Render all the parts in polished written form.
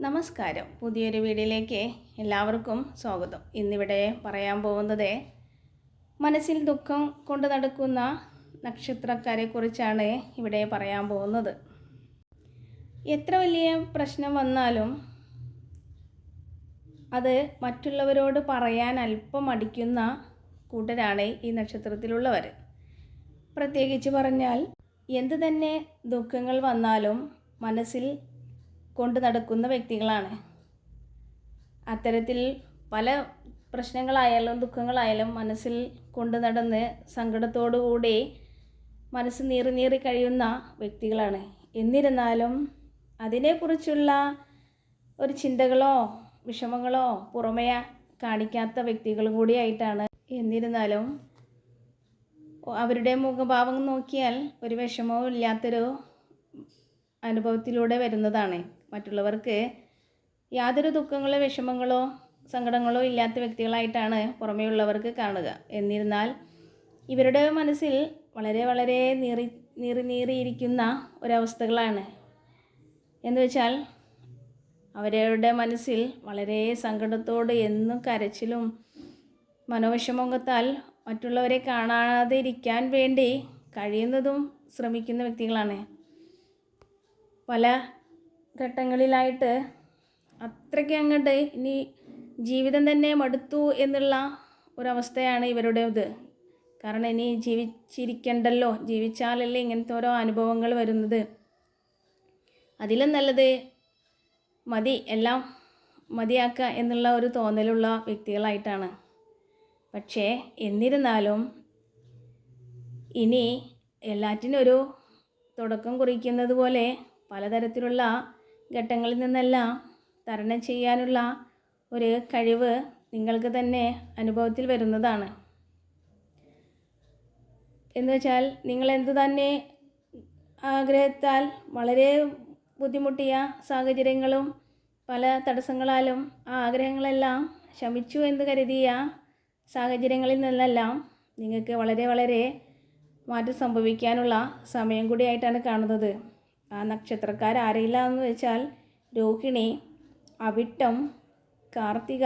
നമസ്കാരം. പുതിയൊരു വീഡിയോയിലേക്ക് എല്ലാവർക്കും സ്വാഗതം. ഇന്നിവിടെ പറയാൻ പോകുന്നത് മനസ്സിൽ ദുഃഖം കൊണ്ട് നടക്കുന്ന നക്ഷത്രക്കാരെക്കുറിച്ചാണ് ഇവിടെ പറയാൻ പോകുന്നത്. എത്ര വലിയ പ്രശ്നം വന്നാലും അത് മറ്റുള്ളവരോട് പറയാൻ അല്പം മടിക്കുന്ന കൂട്ടരാണ് ഈ നക്ഷത്രത്തിലുള്ളവർ. പ്രത്യേകിച്ച് പറഞ്ഞാൽ എന്ത് തന്നെ ദുഃഖങ്ങൾ വന്നാലും മനസ്സിൽ കൊണ്ട് നടക്കുന്ന വ്യക്തികളാണ്. അത്തരത്തിൽ പല പ്രശ്നങ്ങളായാലും ദുഃഖങ്ങളായാലും മനസ്സിൽ കൊണ്ട് നടന്ന് സങ്കടത്തോടുകൂടി മനസ്സ് നീറി കഴിയുന്ന വ്യക്തികളാണ്. എന്നിരുന്നാലും അതിനെക്കുറിച്ചുള്ള ഒരു ചിന്തകളോ വിഷമങ്ങളോ പുറമേ കാണിക്കാത്ത വ്യക്തികളും കൂടിയായിട്ടാണ്. എന്നിരുന്നാലും അവരുടെ മുഖഭാവം നോക്കിയാൽ ഒരു വിഷമവും ഇല്ലാത്തൊരു അനുഭവത്തിലൂടെ വരുന്നതാണ്. മറ്റുള്ളവർക്ക് യാതൊരു ദുഃഖങ്ങളോ വിഷമങ്ങളോ സങ്കടങ്ങളോ ഇല്ലാത്ത വ്യക്തികളായിട്ടാണ് പുറമേയുള്ളവർക്ക് കാണുക. എന്നിരുന്നാൽ ഇവരുടെ മനസ്സിൽ വളരെ നീറിയിരിക്കുന്ന ഒരവസ്ഥകളാണ്. എന്ന് വെച്ചാൽ അവരുടെ മനസ്സിൽ വളരെ സങ്കടത്തോട് എന്നും കരച്ചിലും മനോവിഷമത്താൽ മറ്റുള്ളവരെ കാണാതെ ഇരിക്കാൻ വേണ്ടി കഴിയുന്നതും ശ്രമിക്കുന്ന വ്യക്തികളാണ്. പല ഘട്ടങ്ങളിലായിട്ട് അത്രയ്ക്ക് അങ്ങോട്ട് ഇനി ജീവിതം തന്നെ മടുത്തു എന്നുള്ള ഒരവസ്ഥയാണ് ഇവരുടേത്. കാരണം ഇനി ജീവിച്ചിരിക്കണ്ടല്ലോ, ജീവിച്ചാലല്ലേ ഇങ്ങനത്തെ ഓരോ അനുഭവങ്ങൾ വരുന്നത്. അതിലും നല്ലത് മതി, എല്ലാം മതിയാക്കുക എന്നുള്ള ഒരു തോന്നലുള്ള വ്യക്തികളായിട്ടാണ്. പക്ഷേ എന്നിരുന്നാലും ഇനി എല്ലാറ്റിനും ഒരു തുടക്കം കുറിക്കുന്നത് പോലെ പലതരത്തിലുള്ള ഘട്ടങ്ങളിൽ നിന്നെല്ലാം തരണം ചെയ്യാനുള്ള ഒരു കഴിവ് നിങ്ങൾക്ക് തന്നെ അനുഭവത്തിൽ വരുന്നതാണ്. എന്ന് വെച്ചാൽ നിങ്ങൾ എന്തു തന്നെ ആഗ്രഹത്താൽ വളരെ ബുദ്ധിമുട്ടിയ സാഹചര്യങ്ങളും പല തടസ്സങ്ങളാലും ആ ആഗ്രഹങ്ങളെല്ലാം ശമിച്ചു എന്ന് കരുതിയ സാഹചര്യങ്ങളിൽ നിന്നെല്ലാം നിങ്ങൾക്ക് വളരെ മാറ്റം സംഭവിക്കാനുള്ള സമയം കൂടിയായിട്ടാണ് കാണുന്നത്. ആ നക്ഷത്രക്കാരാരെയില്ല എന്ന് വെച്ചാൽ രോഹിണി, അവിട്ടം, കാർത്തിക,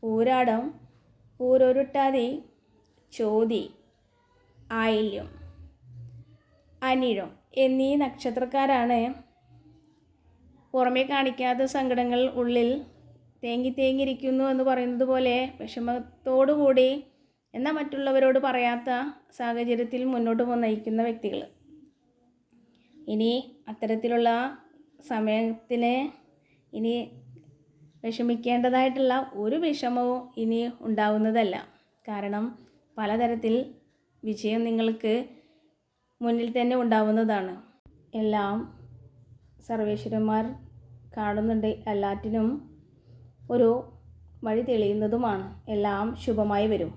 പൂരാടം, പൂരോരുട്ടാതി, ചോതി, ആയില്യം, അനിഴം എന്നീ നക്ഷത്രക്കാരാണ് പുറമേ കാണിക്കാത്ത സങ്കടങ്ങൾ ഉള്ളിൽ തേങ്ങിയിരിക്കുന്നു എന്ന് പറയുന്നത് പോലെ വിഷമത്തോടുകൂടി എന്നാൽ മറ്റുള്ളവരോട് പറയാത്ത സാഹചര്യത്തിൽ മുന്നോട്ട് നയിക്കുന്ന വ്യക്തികൾ. ഇനി അത്തരത്തിലുള്ള സമയത്തിന് ഇനി വിഷമിക്കേണ്ടതായിട്ടുള്ള ഒരു വിഷമവും ഇനി ഉണ്ടാവുന്നതല്ല. കാരണം പലതരത്തിൽ വിജയം നിങ്ങൾക്ക് മുന്നിൽ തന്നെ ഉണ്ടാവുന്നതാണ്. എല്ലാം സർവേശ്വരന്മാർ കാണുന്നുണ്ട്, എല്ലാറ്റിനും ഒരു വഴി തെളിയുന്നതുമാണ്. എല്ലാം ശുഭമായി വരും.